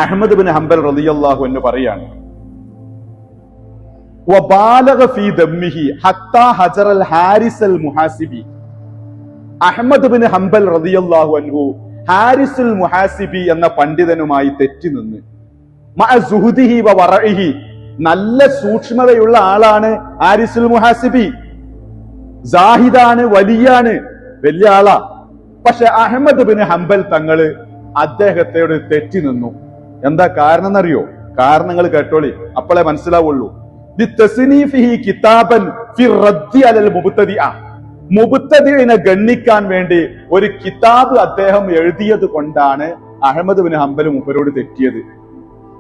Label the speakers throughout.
Speaker 1: Ahmad bin Hanbal റളിയല്ലാഹു അൻഹു പറയാണ്, വബാലഗ ഫീ ദമ്മിഹി ഹത്താ ഹജറൽ ഹാരിസൽ മുഹാസിബി. അഹ്മദ് ബിൻ ഹംബൽ റളിയല്ലാഹു അൻഹു ഹാരിസുൽ മുഹാസിബി എന്ന പണ്ഡിതനുമായി തെറ്റി നിന്ന്, മഅ സുഹുദിഹി വ വറഇഹി, നല്ല സൂക്ഷ്മതയുള്ള ആളാണ് ഹാരിസുൽ മുഹാസിബി, സാഹിദാണ്, വലിയാണ്, വലിയ ആളാ. പക്ഷെ അഹ്മദ് ബിൻ ഹംബൽ തങ്ങള് അദ്ദേഹത്തോട് തെറ്റി നിന്നു. എന്താ കാരണം എന്നറിയോ? കാരണങ്ങൾ കേട്ടോളി, അപ്പോളെ മനസ്സിലാവുള്ളൂ. മുബ്തദിഇനെ ഗണ്ണിക്കാൻ വേണ്ടി ഒരു കിതാബ് അദ്ദേഹം എഴുതിയത് കൊണ്ടാണ് അഹ്മദ് ബിൻ ഹംബൽ മൂപ്പരോട് തെറ്റിയത്.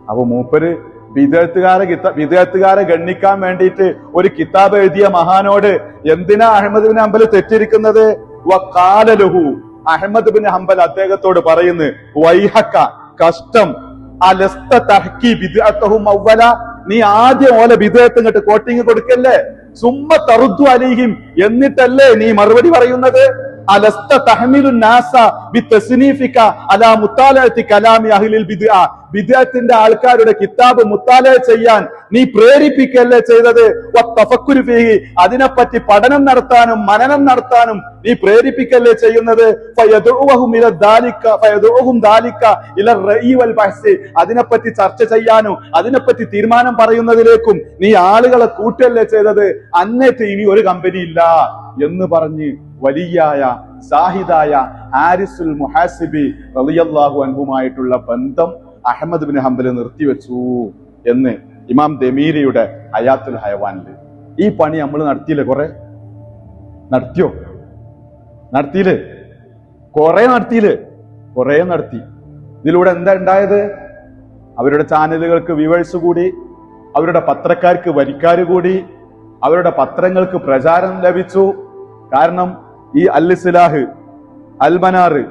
Speaker 1: അപ്പൊ മൂപ്പര് വിദേഹത്തുകാരെ ഗണ്ണിക്കാൻ വേണ്ടിയിട്ട് ഒരു കിതാബ് എഴുതിയ മഹാനോട് എന്തിനാ അഹ്മദ് ബിൻ ഹംബൽ തെറ്റിയിരിക്കുന്നത്? വഖാല ലഹു, അഹ്മദ് ബിൻ ഹംബൽ അദ്ദേഹത്തോട് പറയുന്നു, വൈഹക്ക, കഷ്ടം, അലസ്ത തഹ്കി ബിദ്അത്തഹും അവ്വല, നീ ആദ്യം ഓല ബിദ്അത്ത് ഇങ്ങോട്ട് കോട്ടിങ് കൊടുക്കല്ലേ, സുമ്മ തറുദ്ദു അലൈഹിം, എന്നിട്ടല്ലേ നീ മറുപടി പറയുന്നത്? അലസ്ത തഹ്മിലു നാസ ബിതസ്നീഫിക അലാ മുത്താലഅത്തി കലാമി അഹ്ലിൽ ബിദ്അ, ബിദ്അത്തിന്റെ ആൾക്കാരുടെ കിതാബ് മുത്താലഅ ചെയ്യാൻ നീ പ്രേരിപ്പിക്കല്ലേ ചെയ്തത്? വതഫക്കുരു ഫീഹി, അതിനെപ്പറ്റി പഠനം നടത്താനും മനനം നടത്താനും നീ പ്രേരിപ്പിക്കല്ലേ ചെയ്യുന്നത്? ഫയദഉഹും ഇല ദാലിക ഫയദഉഹും ദാലിക ഇല റഈ വൽ ബഹ്സ്, അതിനെപ്പറ്റി ചർച്ച ചെയ്യാനും അതിനെപ്പറ്റി തീരുമാനം പറയുന്നതിലേക്കും നീ ആളുകളെ കൂട്ടല്ലേ ചെയ്തത്? അന്നത്തെ ഇനി ഒരു കമ്പനി ഇല്ല എന്ന് പറഞ്ഞ് വലിയായ സാഹിദായ ഹാരിസുൽ മുഹാസിബി റളിയല്ലാഹു അൻഹുമായിട്ടുള്ള ബന്ധം അഹ്മദ് ബിൻ ഹംബൽ നിർത്തിവെച്ചു എന്ന് ഇമാം ദമീരിയുടെ ഹയാത്തുൽ ഹയവാനില്. ഈ പണി നമ്മൾ നടത്തിയില്ലേ? നടത്തിയോ? നടത്തിയില്ലേ? കുറെ നടത്തി. ഇതിലൂടെ എന്താ ഉണ്ടായത്? അവരുടെ ചാനലുകൾക്ക് വ്യൂവേഴ്സ് കൂടി, അവരുടെ പത്രക്കാർക്ക് വരിക്കാര് കൂടി, അവരുടെ പത്രങ്ങൾക്ക് പ്രചാരം ലഭിച്ചു. കാരണം ഈ അൽ ഇസ്ലാഹ്, അൽ മനാറ്,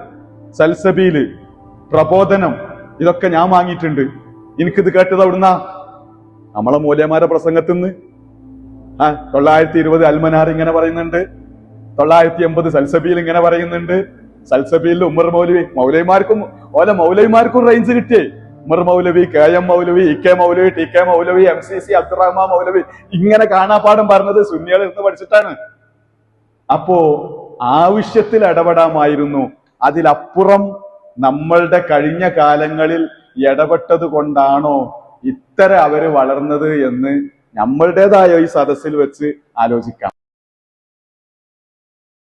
Speaker 1: സൽസബീല്, പ്രബോധനം, ഇതൊക്കെ ഞാൻ വാങ്ങിയിട്ടുണ്ട്. എനിക്കിത് കേട്ടത് എവിടുന്നാ? നമ്മളെ മൂല്യമാരുടെ പ്രസംഗത്തിൽ നിന്ന്. 920 അൽമനാർ ഇങ്ങനെ പറയുന്നുണ്ട്, 980 സൽസബീൽ ഇങ്ങനെ പറയുന്നുണ്ട്. സൽസബീലിൽ ഉമർ മൗലവി, മൗലവിമാർക്കും റേഞ്ച് കിട്ടിയേ. ഉമർ മൗലവി, KM മൗലവി, EK മൗലവി, TK മൗലവി, MCC അബ്ദുറഹ്മാൻ മൗലവി, ഇങ്ങനെ കാണാപ്പാഠം പറഞ്ഞത് സുന്നികൾ എന്ന് പഠിച്ചിട്ടാണ്. അപ്പോ ആവശ്യത്തിൽ ഇടപെടാമായിരുന്നു. അതിലപ്പുറം നമ്മളുടെ കഴിഞ്ഞ കാലങ്ങളിൽ ഇടപെട്ടത് കൊണ്ടാണോ ഇത്തരം അവര് വളർന്നത് എന്ന് നമ്മളുടേതായ ഈ സദസ്സിൽ വെച്ച് ആലോചിക്കാം.